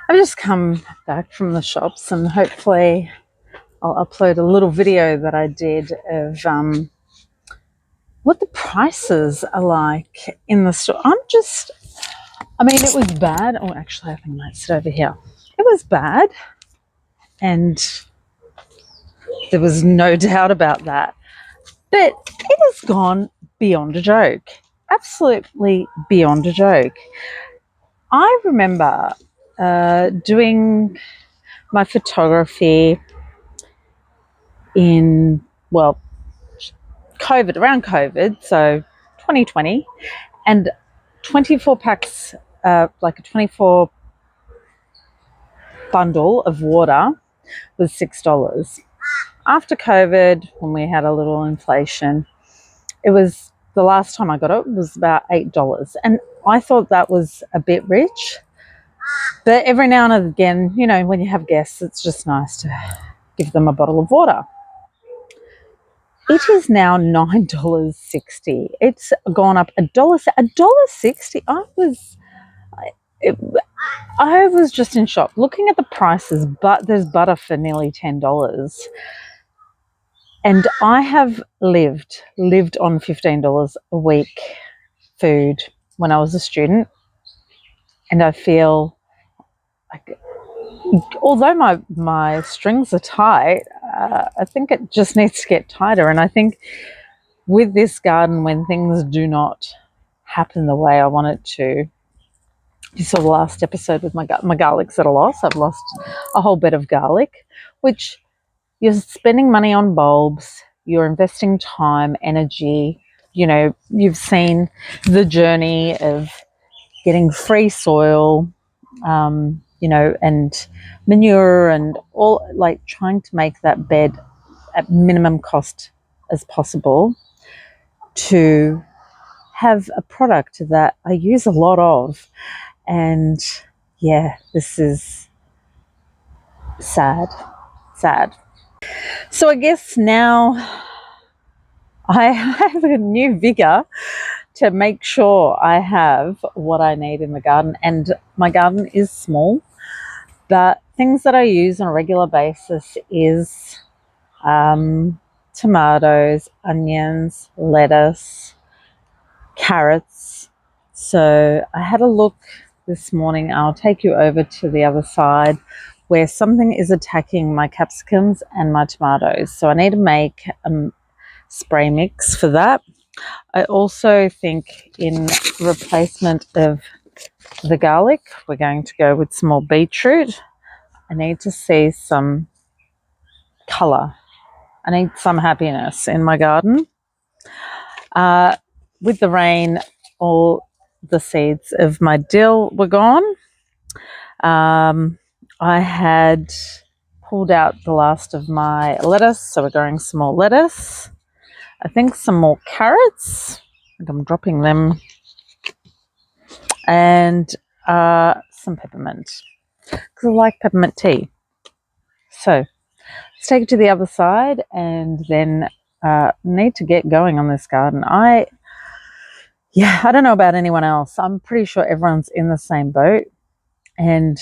I've just come back from the shops and hopefully I'll upload a little video that I did of what the prices are like in the store. It was bad. Oh, actually, I think I might sit over here. It was bad, and there was no doubt about that. But it has gone beyond a joke. Absolutely beyond a joke. I remember doing my photography in, well, around COVID, so 2020, and 24 packs, like a 24 bundle of water was $6. After COVID, when we had a little inflation, it was, the last time I got it was about $8. And I thought that was a bit rich. But every now and again, when you have guests, it's just nice to give them a bottle of water. It is now $9.60. It's gone up $1.60. I was just in shock looking at the prices. But there's butter for nearly $10, and I have lived on $15 a week food when I was a student, and I feel like, although my strings are tight, I think it just needs to get tighter. And I think with this garden, when things do not happen the way I want it to, you saw the last episode with my garlic's at a loss. I've lost a whole bed of garlic, which you're spending money on bulbs, you're investing time, energy. You've seen the journey of getting free soil, and manure and all, like trying to make that bed at minimum cost as possible to have a product that I use a lot of. And yeah, this is sad. So I guess now I have a new vigor to make sure I have what I need in the garden. And my garden is small, but things that I use on a regular basis is tomatoes, onions, lettuce, carrots. So I had a look this morning. I'll take you over to the other side where something is attacking my capsicums and my tomatoes. So I need to make a spray mix for that. I also think in replacement of the garlic, we're going to go with some more beetroot. I need to see some colour. I need some happiness in my garden. With the rain, all the seeds of my dill were gone. I had pulled out the last of my lettuce, so we're growing some more lettuce. I think some more carrots. I think I'm dropping them. And some peppermint, because I like peppermint tea. So let's take it to the other side and then need to get going on this garden. I don't know about anyone else. I'm pretty sure everyone's in the same boat. And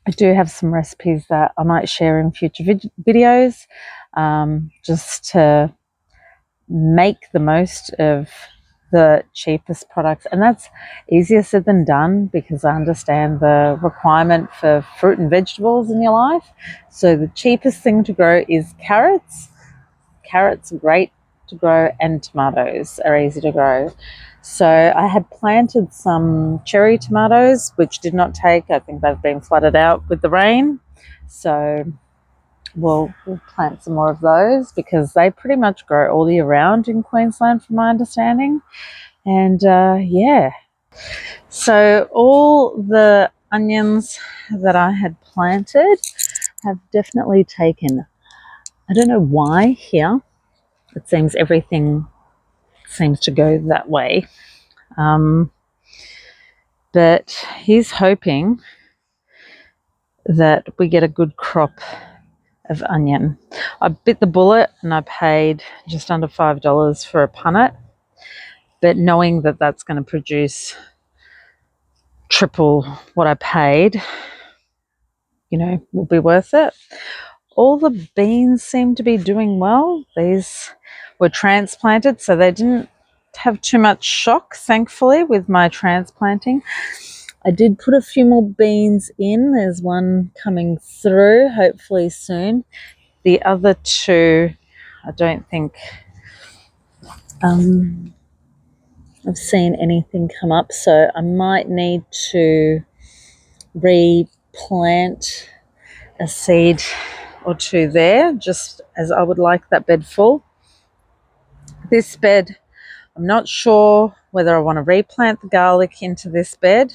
I do have some recipes that I might share in future videos, just to make the most of the cheapest products. And that's easier said than done, because I understand the requirement for fruit and vegetables in your life. So the cheapest thing to grow is carrots. Carrots are great to grow, and tomatoes are easy to grow. So I had planted some cherry tomatoes, which did not take. I think they've been flooded out with the rain. So we'll plant some more of those, because they pretty much grow all year round in Queensland, from my understanding. And so all the onions that I had planted have definitely taken. I don't know why here. It seems everything seems to go that way. But he's hoping that we get a good crop of onion. I bit the bullet and I paid just under $5 for a punnet, but knowing that that's going to produce triple what I paid, you know, will be worth it. All the beans seem to be doing well. These were transplanted, so they didn't have too much shock, thankfully, with my transplanting. I did put a few more beans in. There's one coming through, hopefully soon. The other two, I don't think I've seen anything come up, so I might need to replant a seed or two there, just as I would like that bed full. This bed, I'm not sure whether I want to replant the garlic into this bed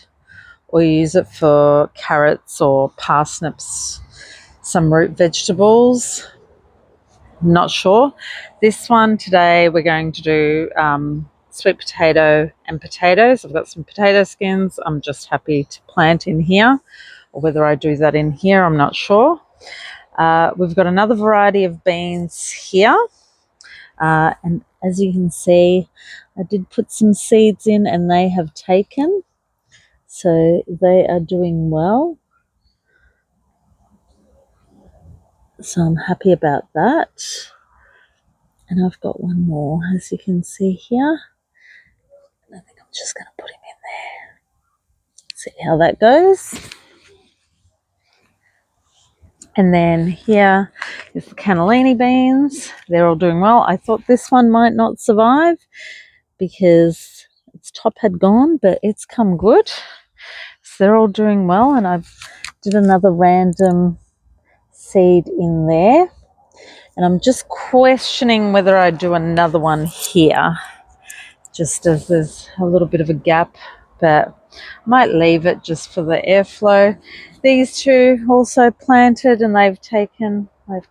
or use it for carrots or parsnips, some root vegetables. Not sure. This one today we're going to do sweet potato and potatoes. I've got some potato skins. I'm just happy to plant in here, or whether I do that in here, I'm not sure. We've got another variety of beans here. And as you can see, I did put some seeds in and they have taken. So they are doing well. So I'm happy about that. And I've got one more, as you can see here. And I think I'm just going to put him in there. See how that goes. And then here is the cannellini beans. They're all doing well. I thought this one might not survive because its top had gone, but it's come good. So they're all doing well. And I've did another random seed in there. And I'm just questioning whether I do another one here, just as there's a little bit of a gap, but I might leave it just for the airflow. These two also planted and they've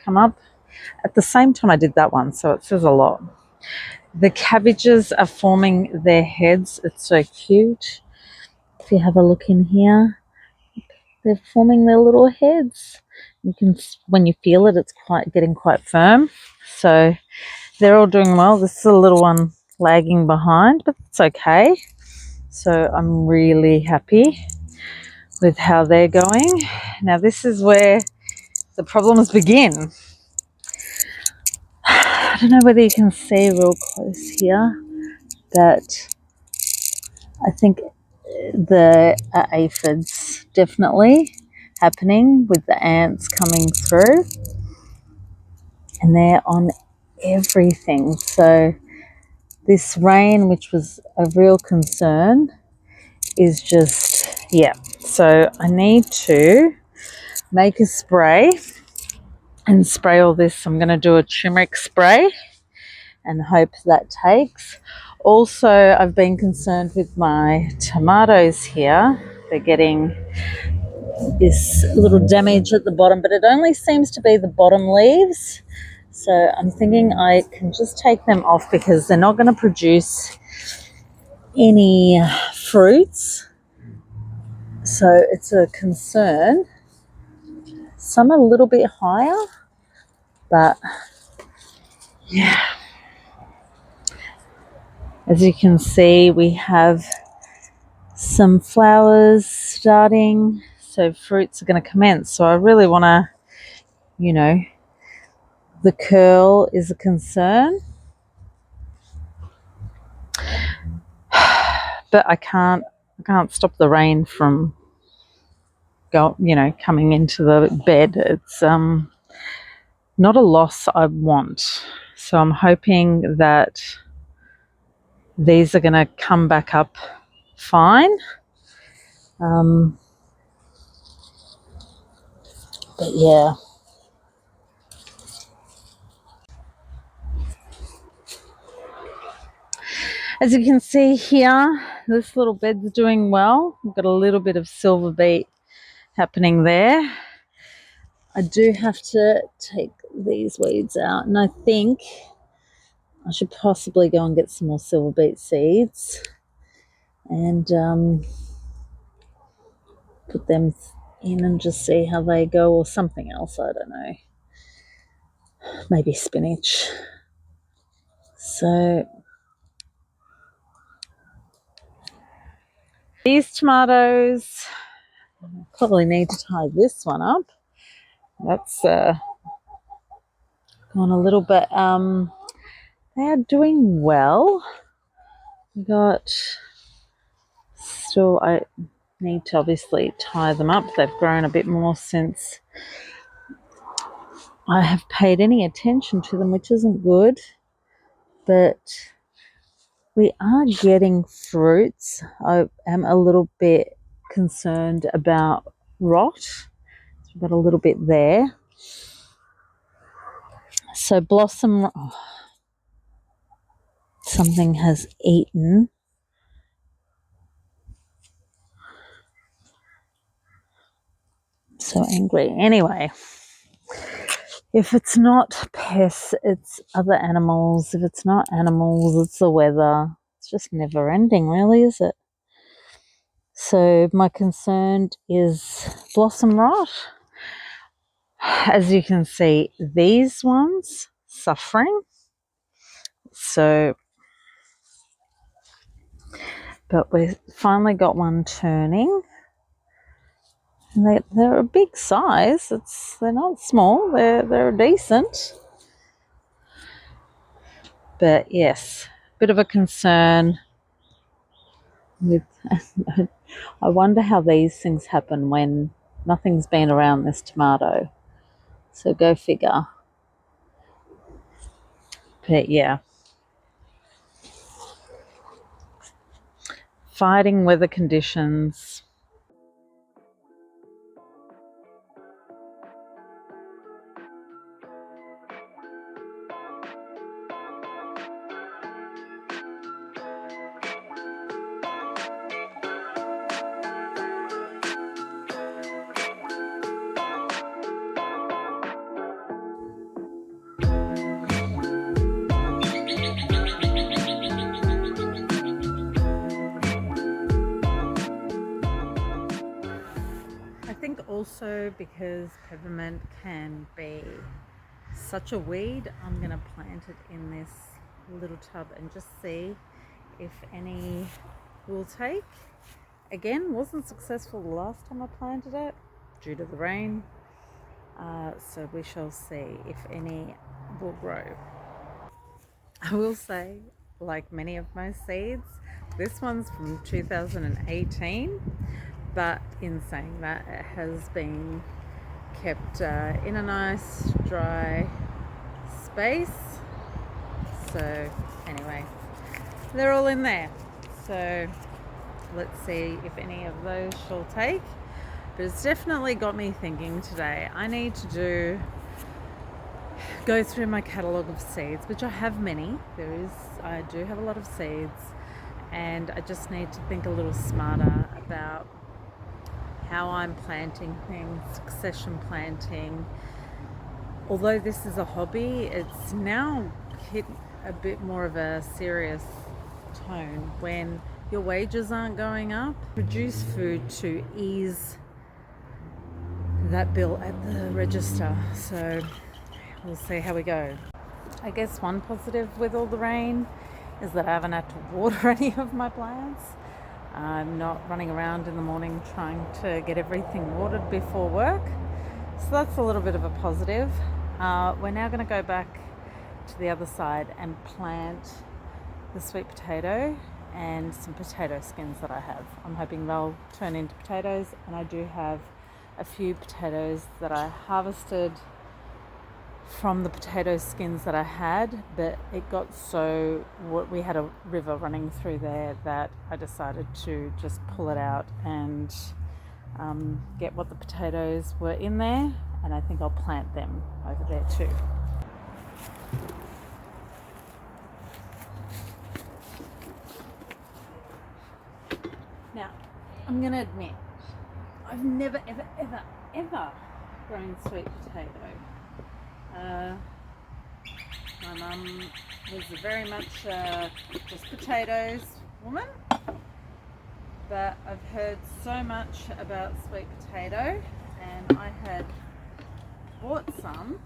come up at the same time I did that one, so it says a lot. The cabbages are forming their heads. It's so cute. If you have a look in here, they're forming their little heads. You can, when you feel it, it's getting quite firm. So they're all doing well. This is a little one lagging behind, but it's okay. So I'm really happy with how they're going. Now this is where the problems begin. I don't know whether you can see real close here, but I think the aphids definitely happening with the ants coming through, and they're on everything. So this rain, which was a real concern, is just, yeah. So I need to make a spray and spray all this. I'm going to do a turmeric spray and hope that takes. Also, I've been concerned with my tomatoes here. They're getting this little damage at the bottom, but it only seems to be the bottom leaves. So I'm thinking I can just take them off because they're not going to produce any fruits. So it's a concern. Some are a little bit higher, but yeah. As you can see, we have some flowers starting, so fruits are going to commence. So I really want to, you know, the curl is a concern, but I can't stop the rain from coming into the bed. It's not a loss I want. So I'm hoping that these are going to come back up fine. But yeah. As you can see here, this little bed's doing well. We've got a little bit of silver beet happening there. I do have to take these weeds out, and I think I should possibly go and get some more silver beet seeds and put them in and just see how they go, or something else, I don't know, maybe spinach. So these tomatoes Probably need to tie this one up. That's gone a little bit. They are doing well. We got still. I need to obviously tie them up. They've grown a bit more since I have paid any attention to them, which isn't good. But we are getting fruits. I am a little bit concerned about rot. So we've got a little bit there. So blossom, something has eaten. So angry. Anyway, if it's not pests, it's other animals. If it's not animals, it's the weather. It's just never ending, really, is it? So my concern is blossom rot. As you can see, these ones suffering. So, but we finally got one turning. And they're a big size. They're not small. They're decent. But yes, bit of a concern with. I wonder how these things happen when nothing's been around this tomato. So go figure. But yeah, fighting weather conditions. I think also because peppermint can be such a weed, I'm going to plant it in this little tub and just see if any will take. Again, wasn't successful the last time I planted it due to the rain, so we shall see if any will grow. I will say, like many of my seeds, this one's from 2018, but in saying that, it has been kept in a nice dry space. So anyway, they're all in there. So let's see if any of those shall take. But it's definitely got me thinking today. I need to go through my catalogue of seeds, which I have many. I do have a lot of seeds, and I just need to think a little smarter about how I'm planting things, succession planting. Although this is a hobby, it's now hit a bit more of a serious tone when your wages aren't going up. Produce food to ease that bill at the register. So we'll see how we go. I guess one positive with all the rain is that I haven't had to water any of my plants. I'm not running around in the morning trying to get everything watered before work. So that's a little bit of a positive. We're now going to go back to the other side and plant the sweet potato and some potato skins that I have. I'm hoping they'll turn into potatoes, and I do have a few potatoes that I harvested from the potato skins that I had, but it got we had a river running through there that I decided to just pull it out and get what the potatoes were in there, and I think I'll plant them over there too. Now, I'm going to admit, I've never, ever grown sweet potato. My mum was very much just potatoes woman, but I've heard so much about sweet potato, and I had bought some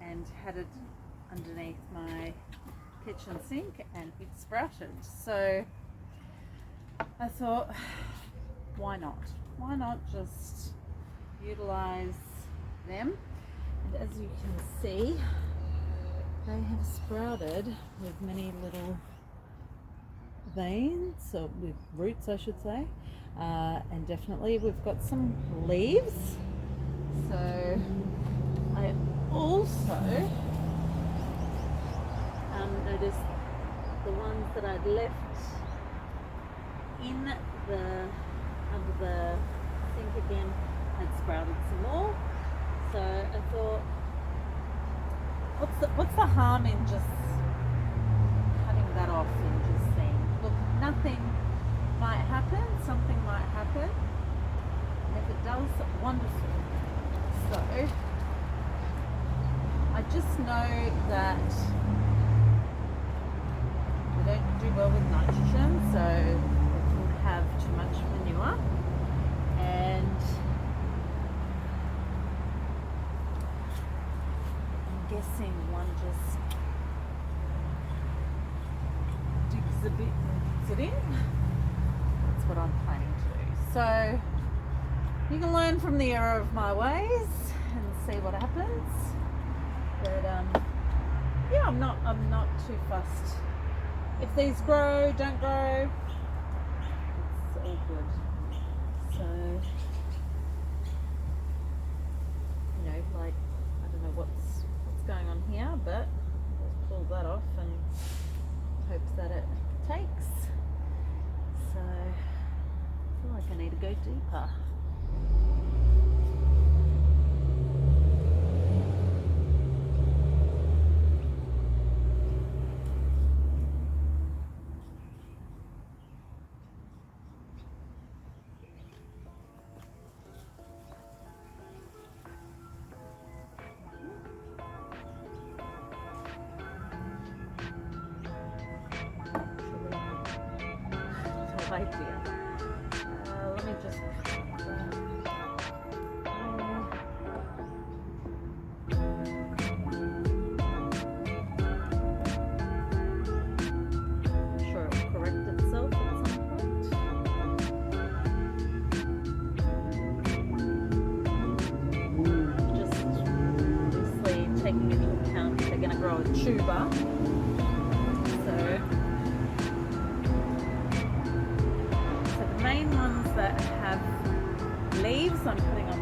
and had it underneath my kitchen sink, and it sprouted. So I thought, why not? Why not just utilize them? And as you can see, they have sprouted with many little veins, or with roots I should say, and definitely we've got some leaves. So I also noticed the ones that I'd left in the under the sink again had sprouted some more. So I thought, what's the harm in just cutting that off and just seeing? Look, nothing might happen, something might happen, and if it does, wonderful. So I just know that they don't do well with nitrogen, so they can have too much manure, and I'm guessing one just digs a bit and puts it in. That's what I'm planning to do. So you can learn from the error of my ways and see what happens. But yeah, I'm not too fussed. If these grow, don't grow, it's all good. So, you know, like, I don't know what's going on here, but I'll just pull that off and hopes that it takes. So I feel like I need to go deeper. Idea. Let me just I'm sure it will correct itself at some point. Just obviously taking into account they're going to grow a tuber. So main ones that have leaves I'm putting on